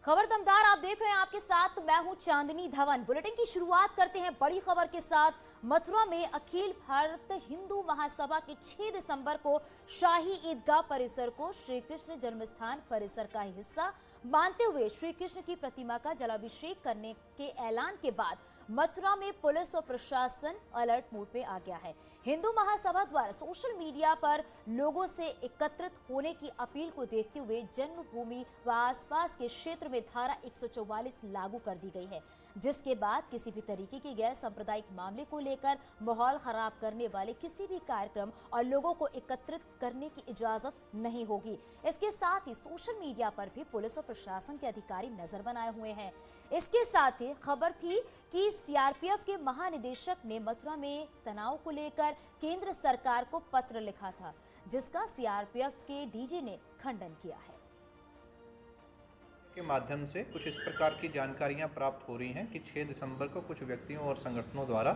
खबर दमदार आप देख रहे हैं, आपके साथ मैं हूं चांदनी धवन। बुलेटिन की शुरुआत करते हैं बड़ी खबर के साथ। मथुरा में अखिल भारत हिंदू महासभा के 6 दिसंबर को शाही ईदगाह परिसर को श्री कृष्ण जन्मस्थान परिसर का हिस्सा मानते हुए श्री कृष्ण की प्रतिमा का जलाभिषेक करने के ऐलान के बाद मथुरा में पुलिस और प्रशासन अलर्ट मोड में आ गया है। हिंदू महासभा द्वारा सोशल मीडिया पर लोगों से एकत्रित होने की अपील को देखते हुए जन्मभूमि व आसपास के क्षेत्र में धारा 144 लागू कर दी गई है, जिसके बाद किसी भी तरीके के गैर सांप्रदायिक मामले को लेकर माहौल खराब करने वाले किसी भी कार्यक्रम और लोगों को एकत्रित करने की इजाजत नहीं होगी। इसके साथ ही सोशल मीडिया पर भी पुलिस और प्रशासन के अधिकारी नजर बनाए हुए हैं। इसके साथ ही खबर थी कि सीआरपीएफ के महानिदेशक ने मथुरा में तनाव को लेकर केंद्र सरकार को पत्र लिखा था, जिसका सीआरपीएफ के डीजी ने खंडन किया है। के माध्यम से कुछ इस प्रकार की जानकारियां प्राप्त हो रही हैं कि 6 दिसंबर को कुछ व्यक्तियों और संगठनों द्वारा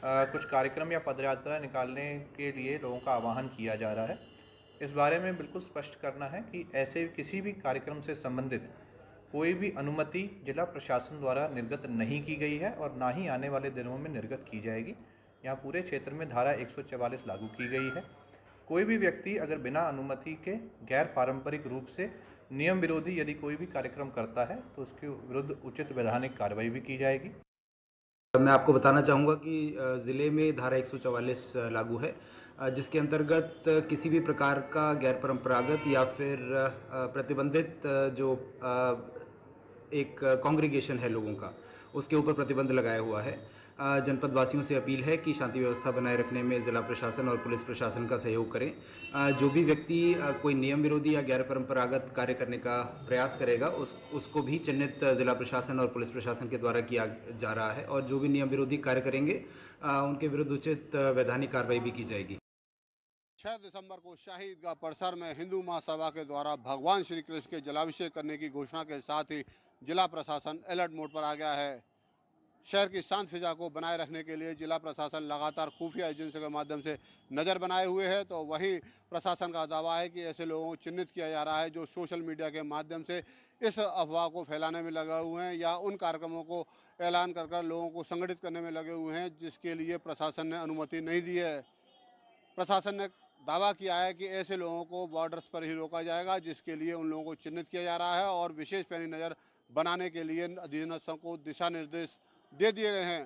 कुछ कार्यक्रम या पदयात्रा निकालने के लिए लोगों का आह्वान किया जा रहा है। इस बारे में बिल्कुल स्पष्ट करना है कि ऐसे किसी भी कार्यक्रम से संबंधित कोई भी अनुमति जिला प्रशासन द्वारा निर्गत नहीं की गई है और ना ही आने वाले दिनों में निर्गत की जाएगी। यहाँ पूरे क्षेत्र में धारा 144 लागू की गई है। कोई भी व्यक्ति अगर बिना अनुमति के गैर पारंपरिक रूप से नियम विरोधी यदि कोई भी कार्यक्रम करता है तो उसके विरुद्ध उचित वैधानिक कार्रवाई भी की जाएगी। मैं आपको बताना चाहूँगा कि ज़िले में धारा 144 लागू है, जिसके अंतर्गत किसी भी प्रकार का गैर परंपरागत या फिर प्रतिबंधित जो एक कांग्रीगेशन है लोगों का, उसके ऊपर प्रतिबंध लगाया हुआ है। जनपद वासियों से अपील है कि शांति व्यवस्था बनाए रखने में जिला प्रशासन और पुलिस प्रशासन का सहयोग करें। जो भी व्यक्ति कोई नियम विरोधी या गैर परंपरागत कार्य करने का प्रयास करेगा उसको भी चिन्हित जिला प्रशासन और पुलिस प्रशासन के द्वारा किया जा रहा है, और जो भी नियम विरोधी कार्य करेंगे उनके विरुद्ध उचित वैधानिक कार्रवाई भी की जाएगी। 6 दिसंबर को शाही ईदगाह परिसर में हिंदू महासभा के द्वारा भगवान श्री कृष्ण के जलाभिषेक करने की घोषणा के साथ ही जिला प्रशासन अलर्ट मोड पर आ गया है। शहर की शांत फिजा को बनाए रखने के लिए जिला प्रशासन लगातार खुफिया एजेंसियों के माध्यम से नज़र बनाए हुए है। तो वही प्रशासन का दावा है कि ऐसे लोगों को चिन्हित किया जा रहा है जो सोशल मीडिया के माध्यम से इस अफवाह को फैलाने में लगे हुए हैं या उन कार्यक्रमों को ऐलान कर लोगों को संगठित करने में लगे हुए हैं, जिसके लिए प्रशासन ने अनुमति नहीं दी है। प्रशासन ने दावा किया है कि ऐसे लोगों को बॉर्डर्स पर ही रोका जाएगा, जिसके लिए उन लोगों को चिन्हित किया जा रहा है और विशेष पैनी नज़र बनाने के लिए अधीनस्थों को दिशा निर्देश दे दिए गए हैं।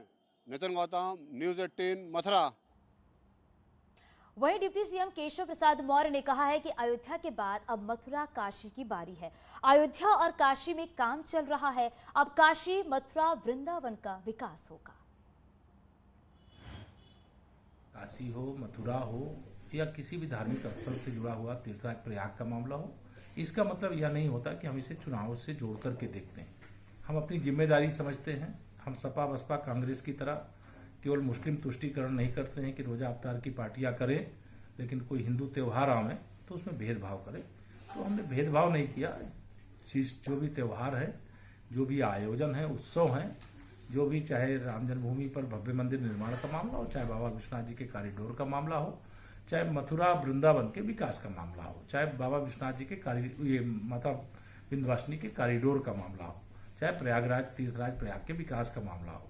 नितिन गौतम, न्यूज़ 18 मथुरा। वहीं डिप्टी सीएम केशव प्रसाद मौर्य ने कहा है कि अयोध्या के बाद अब मथुरा काशी की बारी है। अयोध्या और काशी में काम चल रहा है, अब काशी मथुरा वृंदावन का विकास होगा। काशी हो, मथुरा हो या किसी भी धार्मिक स्थल से जुड़ा हुआ तीर्थराज प्रयाग का मामला हो, इसका मतलब यह नहीं होता कि हम इसे चुनाव से जोड़ करके देखते हैं। हम अपनी जिम्मेदारी समझते हैं। हम सपा बसपा कांग्रेस की तरह केवल मुस्लिम तुष्टीकरण नहीं करते हैं कि रोजा अवतार की पार्टियां करें, लेकिन कोई हिंदू त्यौहार आवे तो उसमें भेदभाव करें। तो हमने भेदभाव नहीं किया। जो भी त्यौहार है, जो भी आयोजन है, उत्सव है, जो भी, चाहे राम जन्मभूमि पर भव्य मंदिर निर्माण का मामला हो, चाहे बाबा विश्वनाथ जी के कॉरिडोर का मामला हो, चाहे मथुरा वृंदावन के विकास का मामला हो, चाहे बाबा विश्वनाथ जी के माता विंध्यवासिनी के कॉरिडोर का मामला हो, चाहे प्रयागराज तीर्थराज प्रयाग के विकास का मामला हो,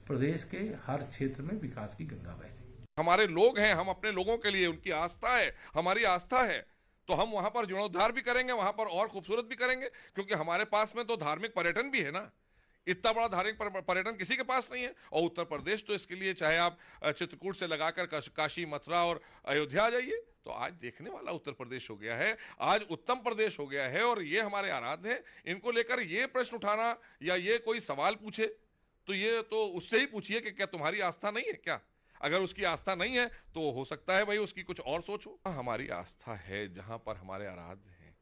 प्रदेश के हर क्षेत्र में विकास की गंगा बह रही। हमारे लोग हैं, हम अपने लोगों के लिए, उनकी आस्था है, हमारी आस्था है, तो हम वहां पर जीर्णोद्धार भी करेंगे, वहां पर और खूबसूरत भी करेंगे, क्योंकि हमारे पास में तो धार्मिक पर्यटन भी है ना। इतना बड़ा धार्मिक पर्यटन किसी के पास नहीं है। और उत्तर प्रदेश तो इसके लिए, चाहे आप चित्रकूट से लगाकर काशी, मथुरा और अयोध्या आ जाइए, तो आज देखने वाला उत्तर प्रदेश हो गया है, आज उत्तम प्रदेश हो गया है। और ये हमारे आराध्य हैं, इनको लेकर ये प्रश्न उठाना या ये कोई सवाल पूछे तो ये तो उससे ही पूछिए कि क्या तुम्हारी आस्था नहीं है क्या? अगर उसकी आस्था नहीं है तो हो सकता है भाई उसकी कुछ और सोचो। हमारी आस्था है जहां पर हमारे आराध्य हैं,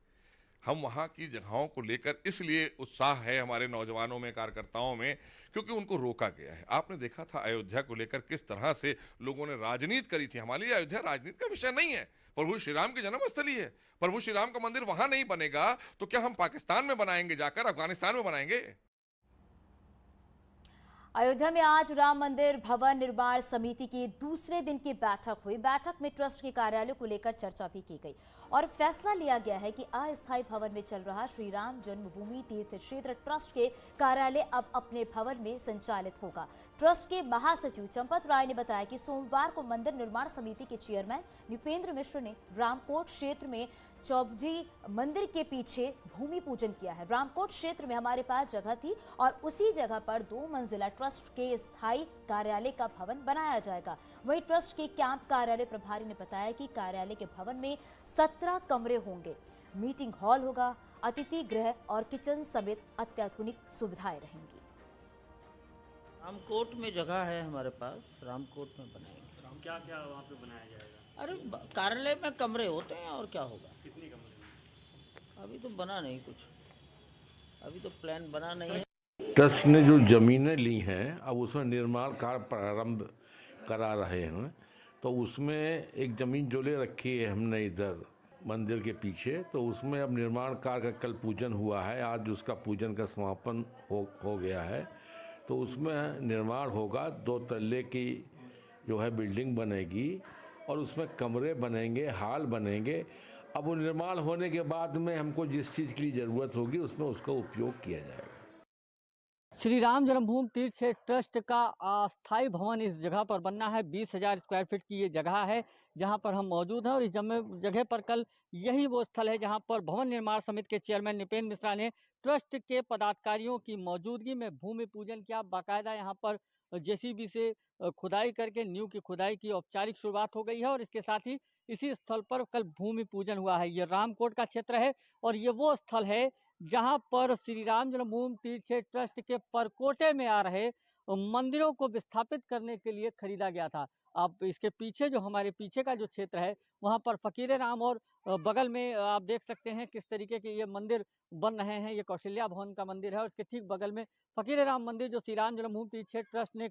हम वहां की जगहों को लेकर इसलिए उत्साह है हमारे नौजवानों में, कार्यकर्ताओं में, क्योंकि उनको रोका गया है। आपने देखा था अयोध्या को लेकर किस तरह से लोगों ने राजनीति करी थी। हमारे लिए अयोध्या राजनीति का विषय नहीं है, प्रभु श्री राम की जन्मस्थली है। प्रभु श्री राम का मंदिर वहां नहीं बनेगा तो क्या हम पाकिस्तान में बनाएंगे, जाकर अफगानिस्तान में बनाएंगे? अयोध्या में आज राम मंदिर भवन निर्माण समिति की दूसरे दिन की बैठक हुई। बैठक में ट्रस्ट के कार्यालय को लेकर चर्चा भी की गई और फैसला लिया गया है कि अस्थायी भवन में चल रहा श्री राम जन्मभूमि तीर्थ क्षेत्र ट्रस्ट के कार्यालय अब अपने भवन में संचालित होगा। ट्रस्ट के महासचिव चंपत राय ने बताया कि सोमवार को मंदिर निर्माण समिति के चेयरमैन नृपेंद्र मिश्र ने रामकोट क्षेत्र में चौबजी मंदिर के पीछे भूमि पूजन किया है। रामकोट क्षेत्र में हमारे पास जगह थी और उसी जगह पर 2 मंजिला ट्रस्ट के स्थायी कार्यालय का भवन बनाया जाएगा। वहीं ट्रस्ट के कैंप कार्यालय प्रभारी ने बताया कि कार्यालय के भवन में 17 कमरे होंगे, मीटिंग हॉल होगा, अतिथि गृह और किचन समेत अत्याधुनिक सुविधाएं रहेंगी। रामकोट में जगह है हमारे पास, रामकोट में बनाएंगे। क्या क्या वहाँ पे बनाया जाएगा? अरे कार्यालय में कमरे होते हैं और क्या होगा। कितने कमरे? अभी तो बना नहीं कुछ, अभी तो प्लान बना नहीं है। ट्रस्ट ने जो ज़मीनें ली हैं अब उसमें निर्माण कार्य प्रारंभ करा रहे हैं, तो उसमें एक ज़मीन जो ले रखी है हमने इधर मंदिर के पीछे, तो उसमें अब निर्माण कार्य का कल पूजन हुआ है, आज उसका पूजन का समापन हो गया है। तो उसमें निर्माण होगा, 2 तल्ले की जो है बिल्डिंग बनेगी और उसमें कमरे बनेंगे, हॉल बनेंगे। अब वो निर्माण होने के बाद में हमको जिस चीज़ की ज़रूरत होगी उसमें उसका उपयोग किया जाएगा। श्री राम जन्मभूमि तीर्थ क्षेत्र ट्रस्ट का अस्थायी भवन इस जगह पर बनना है। 20,000 स्क्वायर फीट की ये जगह है जहां पर हम मौजूद हैं और इस जगह पर कल यही वो स्थल है जहां पर भवन निर्माण समिति के चेयरमैन नृपेंद्र मिश्रा ने ट्रस्ट के पदाधिकारियों की मौजूदगी में भूमि पूजन किया। बाकायदा यहाँ पर जेसीबी से खुदाई करके नींव की खुदाई की औपचारिक शुरुआत हो गई है और इसके साथ ही इसी स्थल पर कल भूमि पूजन हुआ है। ये रामकोट का क्षेत्र है और ये वो स्थल है जहां पर श्री राम जन्मभूमि तीर्थ क्षेत्र ट्रस्ट के परकोटे में आ रहे मंदिरों को विस्थापित करने के लिए खरीदा गया था। अब इसके पीछे जो हमारे पीछे का जो क्षेत्र है वहां पर फकीर राम और बगल में आप देख सकते हैं किस तरीके के ये मंदिर बन रहे हैं। ये कौशल्या भवन का मंदिर है और इसके ठीक बगल में फकीर राम मंदिर जो श्री राम जन्मभूमि तीर्थ क्षेत्र ट्रस्ट ने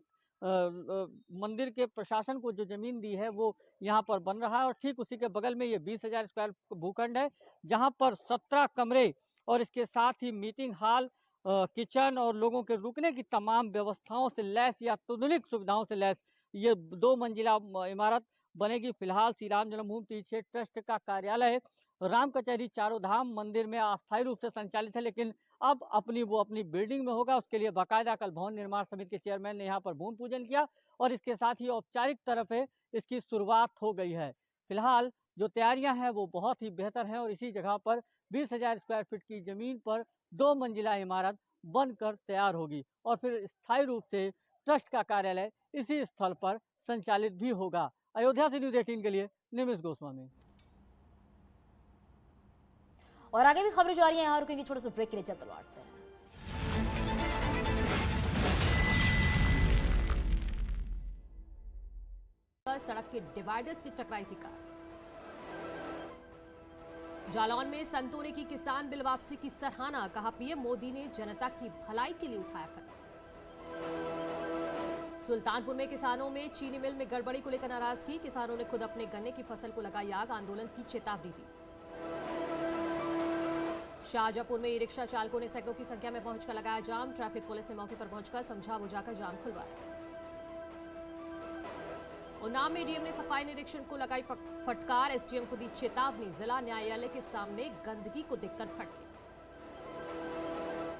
मंदिर के प्रशासन को जो जमीन दी है वो यहाँ पर बन रहा है और ठीक उसी के बगल में ये 20,000 स्क्वायर भूखंड है जहाँ पर 17 कमरे और इसके साथ ही मीटिंग हॉल, किचन और लोगों के रुकने की तमाम व्यवस्थाओं से लैस या आधुनिक सुविधाओं से लैस ये 2 मंजिला इमारत बनेगी। फिलहाल श्री राम जन्मभूमि तीर्थ क्षेत्र ट्रस्ट का कार्यालय राम कचहरी चारों धाम मंदिर में अस्थायी रूप से संचालित है, लेकिन अब अपनी बिल्डिंग में होगा। उसके लिए बाकायदा कल भवन निर्माण समिति के चेयरमैन ने यहाँ पर भूमि पूजन किया और इसके साथ ही औपचारिक तरफ है इसकी शुरुआत हो गई है। फिलहाल जो तैयारियां हैं वो बहुत ही बेहतर हैं और इसी जगह पर 20,000 स्क्वायर फीट की जमीन पर 2 मंजिला इमारत बनकर तैयार होगी और फिर स्थायी रूप से ट्रस्ट का कार्यालय इसी स्थल पर संचालित भी होगा। अयोध्या से न्यूज़ 18 के लिए निमिष गोस्वामी। और आगे भी खबरें जारी हैं, यहाँ रुकेंगे छोटे से ब्रेक के लिए, जल्द लौटते हैं। सड़क के डिवाइडर से टकराई थी कार। जालौन में संतों ने की किसान बिल वापसी की सराहना, कहा पीएम मोदी ने जनता की भलाई के लिए उठाया कदम। सुल्तानपुर में किसानों में चीनी मिल में गड़बड़ी को लेकर नाराजगी, किसानों ने खुद अपने गन्ने की फसल को लगाई आग, आंदोलन की चेतावनी दी। शाहजहांपुर में ई रिक्शा चालकों ने सैकड़ों की संख्या में पहुंचकर लगाया जाम, ट्रैफिक पुलिस ने मौके पर पहुंचकर समझा बुझाकर जाम खुलवाया। उन्नाव में डीएम ने सफाई निरीक्षण को लगाई फटकार, एसडीएम को दी चेतावनी, जिला न्यायालय के सामने गंदगी को देखकर भड़के।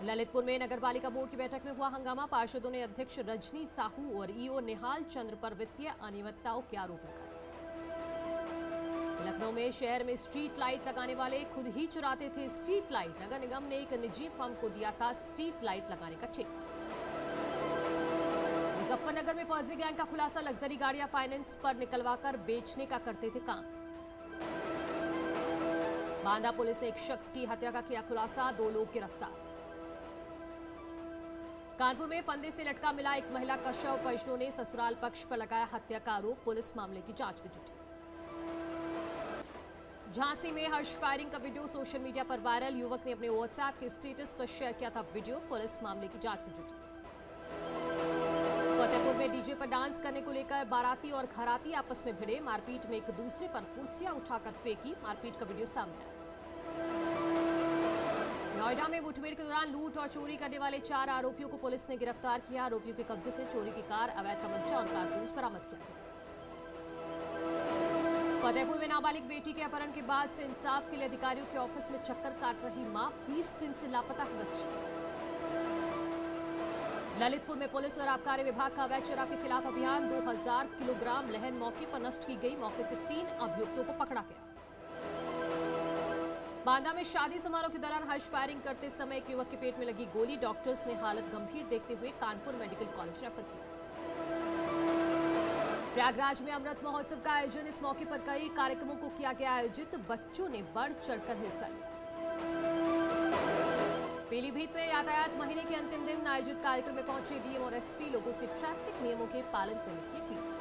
ललितपुर में नगरपालिका बोर्ड की बैठक में हुआ हंगामा, पार्षदों ने अध्यक्ष रजनी साहू और ईओ निहाल चंद्र पर वित्तीय अनियमितताओं के आरोप लगाए। लखनऊ में शहर में स्ट्रीट लाइट लगाने वाले खुद ही चुराते थे स्ट्रीट लाइट, नगर निगम ने एक निजी फर्म को दिया था स्ट्रीट लाइट लगाने का ठेका। मुजफ्फरनगर में फर्जी गैंग का खुलासा, लग्जरी गाड़ियां फाइनेंस पर निकलवाकर बेचने का करते थे काम। बांदा पुलिस ने एक शख्स की हत्या का किया खुलासा, 2 लोग गिरफ्तार। कानपुर में फंदे से लटका मिला एक महिला का शव, परिजनों ने ससुराल पक्ष पर लगाया हत्या का आरोप, पुलिस मामले की जांच में जुटी। झांसी में हर्ष फायरिंग का वीडियो सोशल मीडिया पर वायरल, युवक ने अपने व्हाट्सएप के स्टेटस पर शेयर किया था वीडियो, पुलिस मामले की जांच में जुटी। फतेहपुर में डीजे पर डांस करने को लेकर बाराती और घराती आपस में भिड़े, मारपीट में एक दूसरे पर कुर्सियां उठाकर फेंकी, मारपीट का वीडियो सामने आया। नोएडा में मुठभेड़ के दौरान लूट और चोरी करने वाले 4 आरोपियों को पुलिस ने गिरफ्तार किया। आरोपियों के कब्जे से चोरी की कार, अवैध तमंचा और कारतूस बरामद किया गया। फतेहपुर में नाबालिग बेटी के अपहरण के बाद से इंसाफ के लिए अधिकारियों के ऑफिस में चक्कर काट रही मां, 20 दिन से लापता है बच्ची। ललितपुर में पुलिस और आबकारी विभाग का अवैध शराब के खिलाफ अभियान, 2000 किलोग्राम लहन मौके पर नष्ट की गई। मौके से 3 अभियुक्तों को पकड़ा गया। बांदा में शादी समारोह के दौरान हर्ष फायरिंग करते समय एक युवक के पेट में लगी गोली। डॉक्टर्स ने हालत गंभीर देखते हुए कानपुर मेडिकल कॉलेज रेफर किया। प्रयागराज में अमृत महोत्सव का आयोजन, इस मौके पर कई कार्यक्रमों को किया गया आयोजित। बच्चों ने बढ़ चढ़कर हिस्सा लिया। पीलीभीत में यातायात महीने के अंतिम दिन आयोजित कार्यक्रम में पहुंचे डीएम और एसपी, लोगों से ट्रैफिक नियमों के पालन करने की अपील की।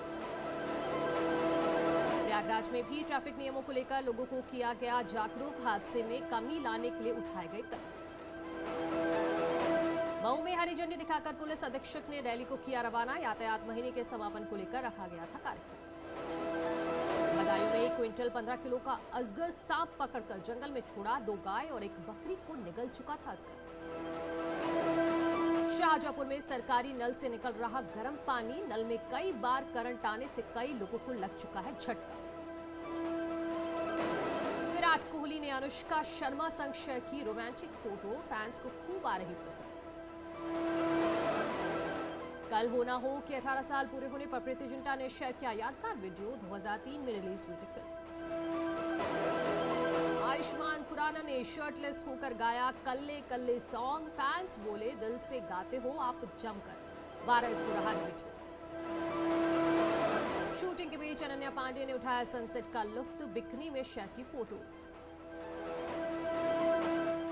प्रयागराज में भी ट्रैफिक नियमों को लेकर लोगों को किया गया जागरूक। हादसे में कमी लाने के लिए उठाए गए कदम। मऊ में हरी झंडी दिखाकर पुलिस अधीक्षक ने रैली को किया रवाना। यातायात महीने के समापन को लेकर रखा गया था कार्यक्रम। बदायूं में 1 क्विंटल 15 किलो का अजगर सांप पकड़कर जंगल में छोड़ा। 2 गाय और 1 बकरी को निगल चुका था अजगर। शाहजहांपुर में सरकारी नल से निकल रहा गर्म पानी, नल में कई बार करंट आने से कई लोगों को लग चुका है झटका। विराट कोहली ने अनुष्का शर्मा संग शेयर की रोमांटिक फोटो, फैंस को खूब आ रही पसंद। कल होना हो कि 18 साल पूरे होने पर प्रीति जिंटा ने शेयर किया यादगार वीडियो। 2003 में रिलीज हुई थी फिल्म। आयुष्मान खुराना ने शर्टलेस होकर गाया कल्ले कल्ले सॉन्ग। फैंस बोले दिल से गाते हो आप जमकर। वायरल हो रहा है वीडियो। शूटिंग के बीच अनन्या पांडे ने उठाया सनसेट का लुत्फ, बिकनी में शेयर की फोटोज।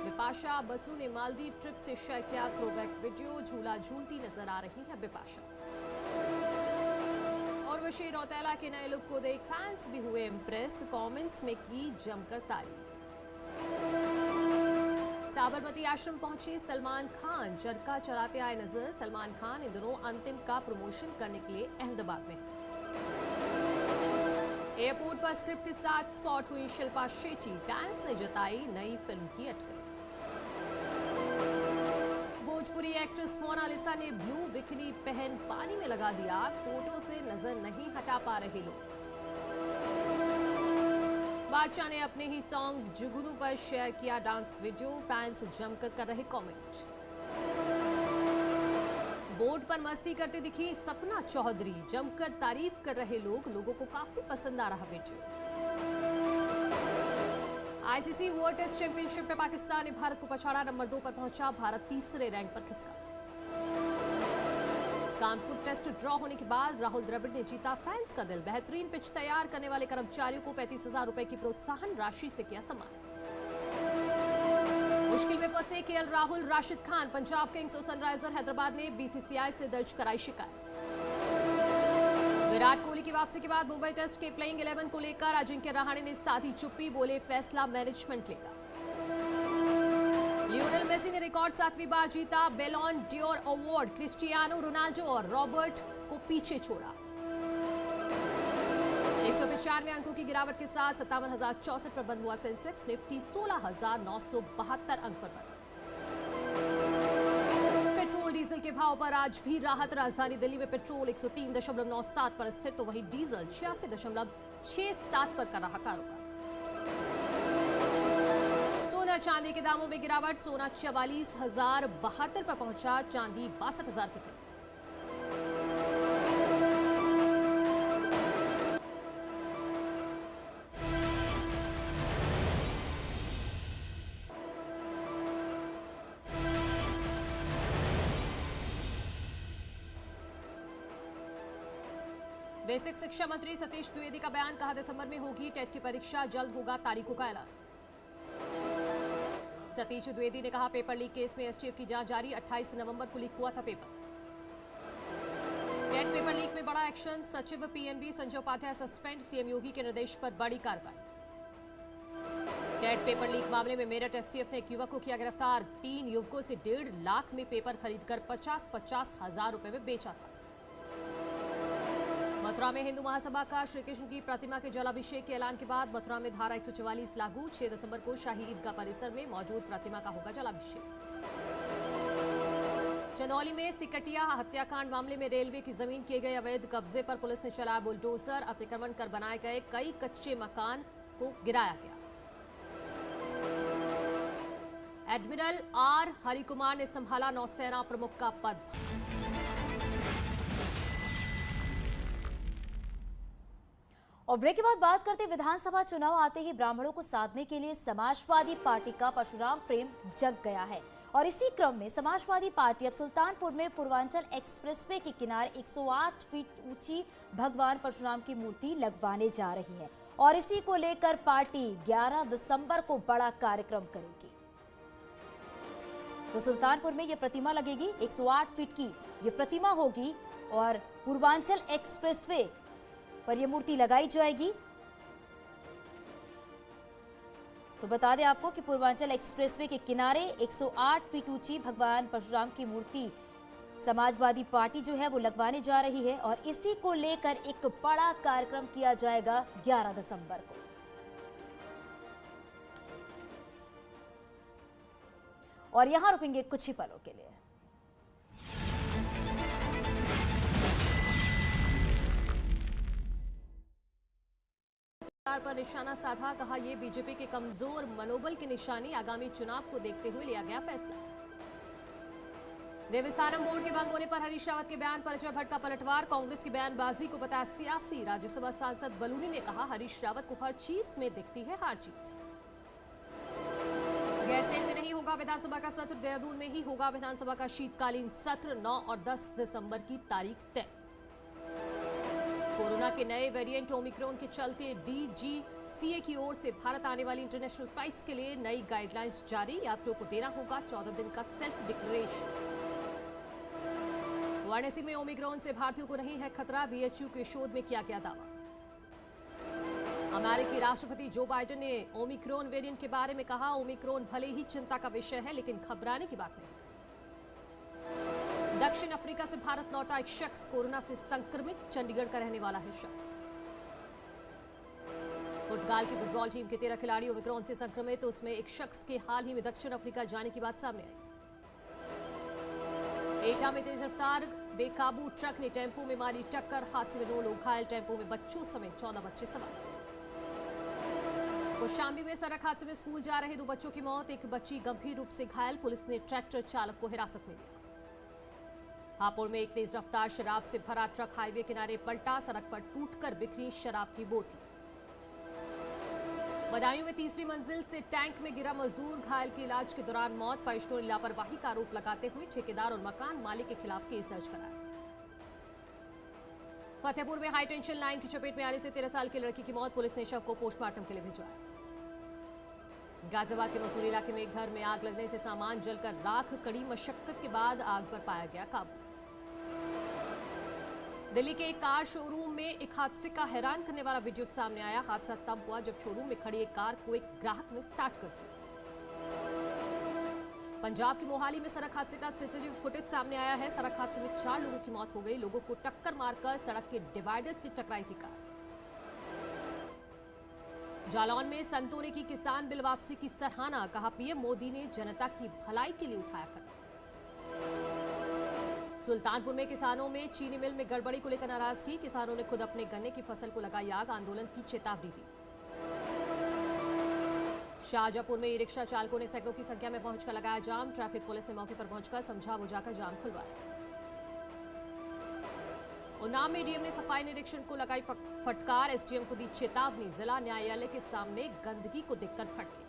बिपाशा बसु ने मालदीव ट्रिप से शेयर किया थ्रोबैक वीडियो। झूला झूलती नजर आ रही है बिपाशा। और वशी रौतेला के नए लुक को देख फैंस भी हुए इम्प्रेस, कमेंट्स में की जमकर तारीफ। साबरमती आश्रम पहुंचे सलमान खान, चरखा चलाते आए नजर। सलमान खान इन दिनों अंतिम का प्रमोशन करने के लिए अहमदाबाद में हैं। एयरपोर्ट पर स्क्रिप्ट के साथ स्पॉट हुई शिल्पा शेट्टी, फैंस ने जताई नई फिल्म की अटकलें। भोजपुरी एक्ट्रेस मोनालिसा ने ब्लू बिकनी पहन पानी में लगा दी आग। फोटो से नजर नहीं हटा पा रहे लोग। बादशाह ने अपने ही सॉन्ग जुगनू पर शेयर किया डांस वीडियो। फैंस जमकर कर रहे कमेंट। बोर्ड पर मस्ती करते दिखी सपना चौधरी, जमकर तारीफ कर रहे लोग। लोगों को काफी पसंद आ रहा video. ICC world test championship में पाकिस्तान ने भारत को पछाड़ा। नंबर 2 पर पहुंचा भारत, तीसरे रैंक पर खिसका। कानपुर टेस्ट ड्रॉ होने के बाद राहुल द्रविड़ ने जीता फैंस का दिल। बेहतरीन पिच तैयार करने वाले कर्मचारियों को 35,000 रुपए की प्रोत्साहन राशि से किया सम्मानित। मुश्किल में फंसे केएल राहुल, राशिद खान। पंजाब किंग्स और सनराइजर हैदराबाद ने बीसीसीआई से दर्ज कराई शिकायत। विराट कोहली की वापसी के बाद मुंबई टेस्ट के प्लेइंग 11 को लेकर अजिंक्य रहाणे ने साधी चुप्पी, बोले फैसला मैनेजमेंट लेगा। लियोनेल मेसी ने रिकॉर्ड 7वीं बार जीता बेलॉन डियोर अवार्ड। क्रिस्टियानो रोनाल्डो और रॉबर्ट को पीछे छोड़ा। 195 अंकों की गिरावट के साथ 57,064 पर बंद हुआ सेंसेक्स। निफ्टी 16,972 अंक पर बंद। पेट्रोल डीजल के भाव पर आज भी राहत। राजधानी दिल्ली में पेट्रोल 103.97 पर स्थिर, तो वहीं डीजल 86.67 पर कर रहा कारोबार। सोना चांदी के दामों में गिरावट। सोना 44,072 पर पहुंचा, चांदी 62,000 के करीब। बेसिक शिक्षा मंत्री सतीश द्विवेदी का बयान, कहा दिसंबर में होगी टेट की परीक्षा, जल्द होगा तारीखों का ऐलान। सतीश द्विवेदी ने कहा पेपर लीक केस में एसटीएफ की जांच जारी। 28 नवंबर को लीक हुआ था पेपर। टेट पेपर लीक में बड़ा एक्शन। सचिव PNB Sanjay Upadhyay suspend. CM Yogi के निर्देश पर बड़ी कार्रवाई। टेट पेपर लीक मामले में मेरठ एसटीएफ ने एक युवक को किया गिरफ्तार। 3 युवकों से 1.5 लाख में पेपर खरीदकर 50-50 हजार रुपए में बेचा था। मथुरा में हिंदू महासभा का श्री कृष्ण की प्रतिमा के जलाभिषेक के ऐलान के बाद मथुरा में धारा 144 लागू। 6 दिसंबर को शाही ईदगाह परिसर में मौजूद प्रतिमा का होगा जलाभिषेक। चंदौली में सिकटिया हत्याकांड मामले में रेलवे की जमीन किए गए अवैध कब्जे पर पुलिस ने चलाया बुलडोजर। अतिक्रमण कर बनाए गए कई कच्चे मकान को गिराया गया। एडमिरल आर हरिकुमार ने संभाला नौसेना प्रमुख का पद। और ब्रेक के बाद बात करते विधानसभा चुनाव आते ही ब्राह्मणों को साधने के लिए समाजवादी पार्टी का परशुराम प्रेम जग गया है। और इसी क्रम में समाजवादी पार्टी अब सुल्तानपुर में पूर्वांचल एक्सप्रेसवे के किनारे 108 फीट ऊंची भगवान परशुराम की मूर्ति लगवाने जा रही है। और इसी को लेकर पार्टी 11 दिसंबर को बड़ा कार्यक्रम करेगी। तो सुल्तानपुर में यह प्रतिमा लगेगी, 108 फीट की यह प्रतिमा होगी और पूर्वांचल एक्सप्रेसवे पर यह मूर्ति लगाई जाएगी। तो बता दें आपको कि पूर्वांचल एक्सप्रेसवे के किनारे 108 फीट ऊंची भगवान परशुराम की मूर्ति समाजवादी पार्टी जो है वो लगवाने जा रही है। और इसी को लेकर एक बड़ा कार्यक्रम किया जाएगा 11 दिसंबर को। और यहां रुकेंगे कुछ ही पलों के लिए। सरकार पर निशाना साधा, कहा यह बीजेपी के कमजोर मनोबल की निशानी। आगामी चुनाव को देखते हुए लिया गया फैसला। देवस्थानम बोर्ड के भंग होने पर हरीश रावत के बयान पर अजय भट्ट का पलटवार। कांग्रेस की बयानबाजी को बताया सियासी। राज्यसभा सांसद बलूनी ने कहा हरीश रावत को हर चीज में दिखती है हार जीत। गैरसैंण में नहीं होगा विधानसभा का सत्र, देहरादून में ही होगा विधानसभा का शीतकालीन सत्र। 9 और 10 दिसंबर की तारीख तय। कोरोना के नए वेरिएंट ओमिक्रॉन के चलते डीजीसीए की ओर से भारत आने वाली इंटरनेशनल फ्लाइट्स के लिए नई गाइडलाइंस जारी। यात्रियों को देना होगा 14 दिन का सेल्फ डिक्लेरेशन। वाराणसी में ओमिक्रॉन से भारतीयों को नहीं है खतरा, बीएचयू के शोध में किया गया दावा। अमेरिकी राष्ट्रपति जो बाइडेन ने ओमिक्रॉन वेरिएंट के बारे में कहा ओमिक्रॉन भले ही चिंता का विषय है लेकिन घबराने की बात नहीं। दक्षिण अफ्रीका से भारत लौटा एक शख्स कोरोना से संक्रमित, चंडीगढ़ का रहने वाला है शख्स। पुर्तगाल की फुटबॉल टीम के 13 खिलाड़ी ओमिक्रॉन से संक्रमित, उसमें एक शख्स के हाल ही में दक्षिण अफ्रीका जाने की बात सामने आई। एटा में तेज रफ्तार बेकाबू ट्रक ने टेम्पो में मारी टक्कर, हादसे में 2 लोग घायल, टेम्पो में बच्चों समेत 14 बच्चे सवार थे। कौशाम्बी में सड़क हादसे में स्कूल जा रहे 2 बच्चों की मौत, एक बच्ची गंभीर रूप से घायल, पुलिस ने ट्रैक्टर चालक को हिरासत में लिया। हापुड़ में एक तेज रफ्तार शराब से भरा ट्रक हाईवे किनारे पलटा, सड़क पर टूटकर बिखरी शराब की बोतल। बदायूं में तीसरी मंजिल से टैंक में गिरा मजदूर, घायल की इलाज के दौरान मौत। परिजनों ने लापरवाही का आरोप लगाते हुए ठेकेदार और मकान मालिक के खिलाफ केस दर्ज कराया। फतेहपुर में हाई टेंशन लाइन की चपेट में आने से 13 साल की लड़की की मौत, पुलिस ने शव को पोस्टमार्टम के लिए भिजवाया। गाजियाबाद के मसूरी इलाके में एक घर में आग लगने से सामान जलकर राख, कड़ी मशक्कत के बाद आग पर पाया गया काबू। दिल्ली के एक कार शोरूम में एक हादसे का हैरान करने वाला वीडियो सामने आया। हादसा तब हुआ जब शोरूम में खड़ी एक कार को एक ग्राहक ने स्टार्ट कर दिया। पंजाब के मोहाली में सड़क हादसे का सीसीटीवी फुटेज सामने आया है। सड़क हादसे में 4 लोगों की मौत हो गई। लोगों को टक्कर मारकर सड़क के डिवाइडर से टकराई थी कार। जालौन में संतों ने की किसान बिल वापसी की सराहना, कहा पीएम मोदी ने जनता की भलाई के लिए उठाया कदम। सुल्तानपुर में किसानों में चीनी मिल में गड़बड़ी को लेकर नाराजगी, किसानों ने खुद अपने गन्ने की फसल को लगाई आग, आंदोलन की चेतावनी दी। शाहजहांपुर में ई रिक्शा चालकों ने सैकड़ों की संख्या में पहुंचकर लगाया जाम, ट्रैफिक पुलिस ने मौके पर पहुंचकर समझा बुझाकर जाम खुलवाया। उन्नाव में डीएम ने सफाई निरीक्षण को लगाई फटकार, एसडीएम को दी चेतावनी, जिला न्यायालय के सामने गंदगी को देखकर भड़के।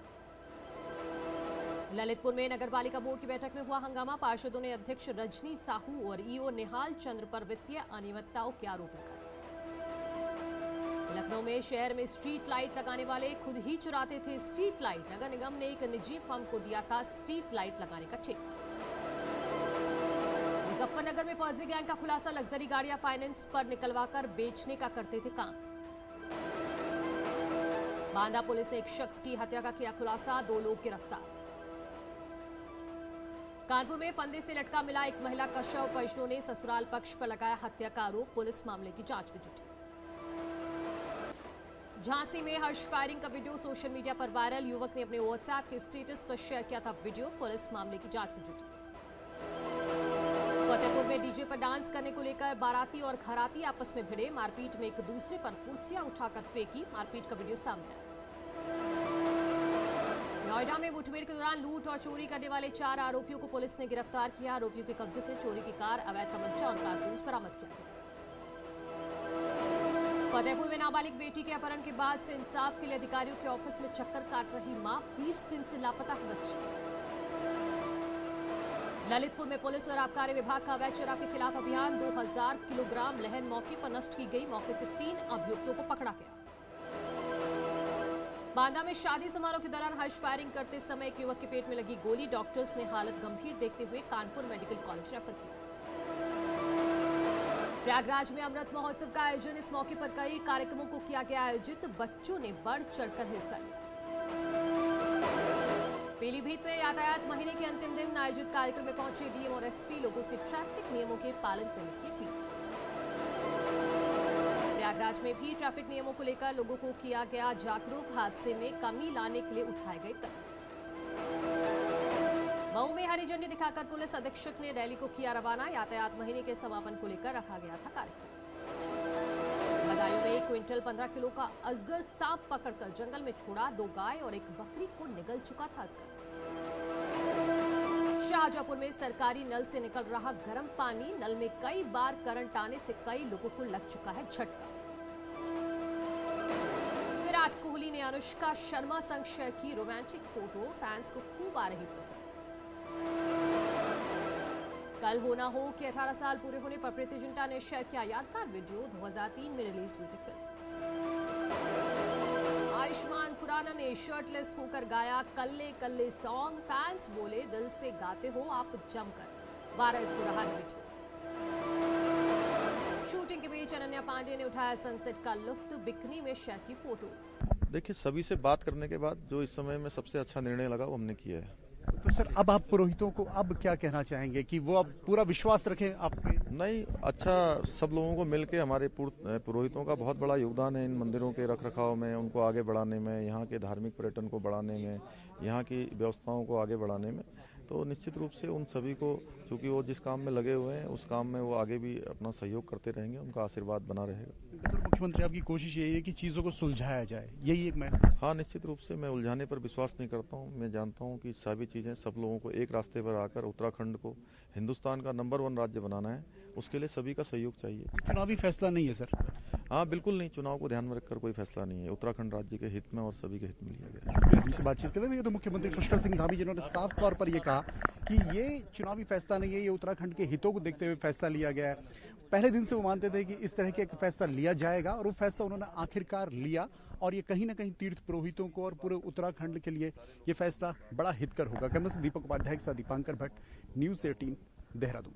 ललितपुर में नगरपालिका बोर्ड की बैठक में हुआ हंगामा, पार्षदों ने अध्यक्ष रजनी साहू और ईओ निहाल चंद्र पर वित्तीय अनियमितताओं के आरोप लगाए। लखनऊ में शहर में स्ट्रीट लाइट लगाने वाले खुद ही चुराते थे स्ट्रीट लाइट, नगर निगम ने एक निजी फर्म को दिया था स्ट्रीट लाइट लगाने का ठेका। मुजफ्फरनगर में फर्जी गैंग का खुलासा, लग्जरी गाड़ियां फाइनेंस पर निकलवाकर बेचने का करते थे काम। बांदा पुलिस ने एक शख्स की हत्या का किया खुलासा, 2 लोग गिरफ्तार। कानपुर में फंदे से लटका मिला एक महिला का शव, परिजनों ने ससुराल पक्ष पर लगाया हत्या का आरोप, पुलिस मामले की जांच में जुटी। झांसी में हर्ष फायरिंग का वीडियो सोशल मीडिया पर वायरल। युवक ने अपने व्हाट्सएप के स्टेटस पर शेयर किया था वीडियो। पुलिस मामले की जांच में जुटी। फतेहपुर में डीजे पर डांस करने को लेकर बाराती और घराती आपस में भिड़े। मारपीट में एक दूसरे पर कुर्सियां उठाकर फेंकी। मारपीट का वीडियो सामने आया। नोएडा में मुठभेड़ के दौरान लूट और चोरी करने वाले 4 आरोपियों को पुलिस ने गिरफ्तार किया। आरोपियों के कब्जे से चोरी की कार, अवैध तमंचा और कारतूस बरामद किया गया। फतेहपुर में नाबालिग बेटी के अपहरण के बाद से इंसाफ के लिए अधिकारियों के ऑफिस में चक्कर काट रही मां। 20 दिन से लापता है बच्ची। ललितपुर में पुलिस और आबकारी विभाग का अवैध शराब के खिलाफ अभियान। 2000 किलोग्राम लहन मौके पर नष्ट की गई। मौके से 3 अभियुक्तों को पकड़ा गया। बांदा में शादी समारोह के दौरान हर्ष फायरिंग करते समय एक युवक के पेट में लगी गोली। डॉक्टर्स ने हालत गंभीर देखते हुए कानपुर मेडिकल कॉलेज रेफर किया। प्रयागराज में अमृत महोत्सव का आयोजन। इस मौके पर कई कार्यक्रमों को किया गया आयोजित। बच्चों ने बढ़ चढ़कर हिस्सा लिया। पीलीभीत में यातायात महीने के अंतिम दिन आयोजित कार्यक्रम में पहुंचे डीएम और एसपी। लोगों से ट्रैफिक नियमों के पालन करने की अपील की। प्रयागराज में भी ट्रैफिक नियमों को लेकर लोगों को किया गया जागरूक। हादसे में कमी लाने के लिए उठाए गए कदम। मऊ में हरी झंडी दिखाकर पुलिस अधीक्षक ने रैली को किया रवाना। यातायात महीने के समापन को लेकर रखा गया था कार्यक्रम। बदायूं में 1 क्विंटल 15 किलो का अजगर सांप पकड़कर जंगल में छोड़ा। 2 गाय और 1 बकरी को निगल चुका था अजगर। शाहजहांपुर में सरकारी नल से निकल रहा गर्म पानी। नल में कई बार करंट आने से कई लोगों को लग चुका है झटका। विराट कोहली ने अनुष्का शर्मा संग शेयर की रोमांटिक फोटो। फैंस को खूब आ रही पसंद। कल होना हो कि 18 साल पूरे होने पर प्रीति जिंटा ने शेयर किया यादगार वीडियो। 2003 में रिलीज हुई थी फिल्म। आयुष्मान खुराना ने शर्टलेस होकर गाया कल्ले कल्ले सॉन्ग। फैंस बोले दिल से गाते हो आप जमकर। वायरल हो रहा है वीडियो। शूटिंग के बीच अनन्या पांडे ने उठाया सनसेट का लुत्फ। बिकनी में शेयर की फोटोज। देखिए, सभी से बात करने के बाद जो इस समय में सबसे अच्छा निर्णय लगा वो हमने किया है। तो सर, अब आप पुरोहितों को अब क्या कहना चाहेंगे कि वो अब पूरा विश्वास रखें आप पे? नहीं, अच्छा, सब लोगों को मिलके हमारे पुरोहितों का बहुत बड़ा योगदान है इन मंदिरों के रखरखाव में, उनको आगे बढ़ाने में, यहाँ के धार्मिक पर्यटन को बढ़ाने में, यहाँ की व्यवस्थाओं को आगे बढ़ाने में। तो निश्चित रूप से उन सभी को, चूंकि वो जिस काम में लगे हुए हैं उस काम में वो आगे भी अपना सहयोग करते रहेंगे। उनका आशीर्वाद बना रहेगा। तो मुख्यमंत्री, आपकी कोशिश यही है कि चीज़ों को सुलझाया जाए, यही एक मैसेज? हाँ, निश्चित रूप से मैं उलझाने पर विश्वास नहीं करता हूँ। मैं जानता हूँ कि सभी चीज़ें सब लोगों को एक रास्ते पर आकर उत्तराखंड को हिंदुस्तान का नंबर 1 राज्य बनाना है। उसके लिए सभी का सहयोग चाहिए। चुनावी फैसला नहीं है सर? हाँ, बिल्कुल नहीं। चुनाव को ध्यान में रखकर कोई फैसला नहीं है। उत्तराखंड राज्य के हित में और सभी के हित में लिया गया। हमसे बातचीत कर रहे थे तो मुख्यमंत्री पुष्कर सिंह धामी जिन्होंने साफ तौर पर यह कहा कि ये चुनावी फैसला नहीं है, ये उत्तराखंड के हितों को देखते हुए फैसला लिया गया है। पहले दिन से वो मानते थे कि इस तरह के एक फैसला लिया जाएगा और वो फैसला उन्होंने आखिरकार लिया। और ये कहीं ना कहीं तीर्थ पुरोहितों को और पूरे उत्तराखंड के लिए ये फैसला बड़ा हितकर होगा। कैमरा से दीपक उपाध्याय के साथ दीपांकर भट्ट, न्यूज़ 18 देहरादून।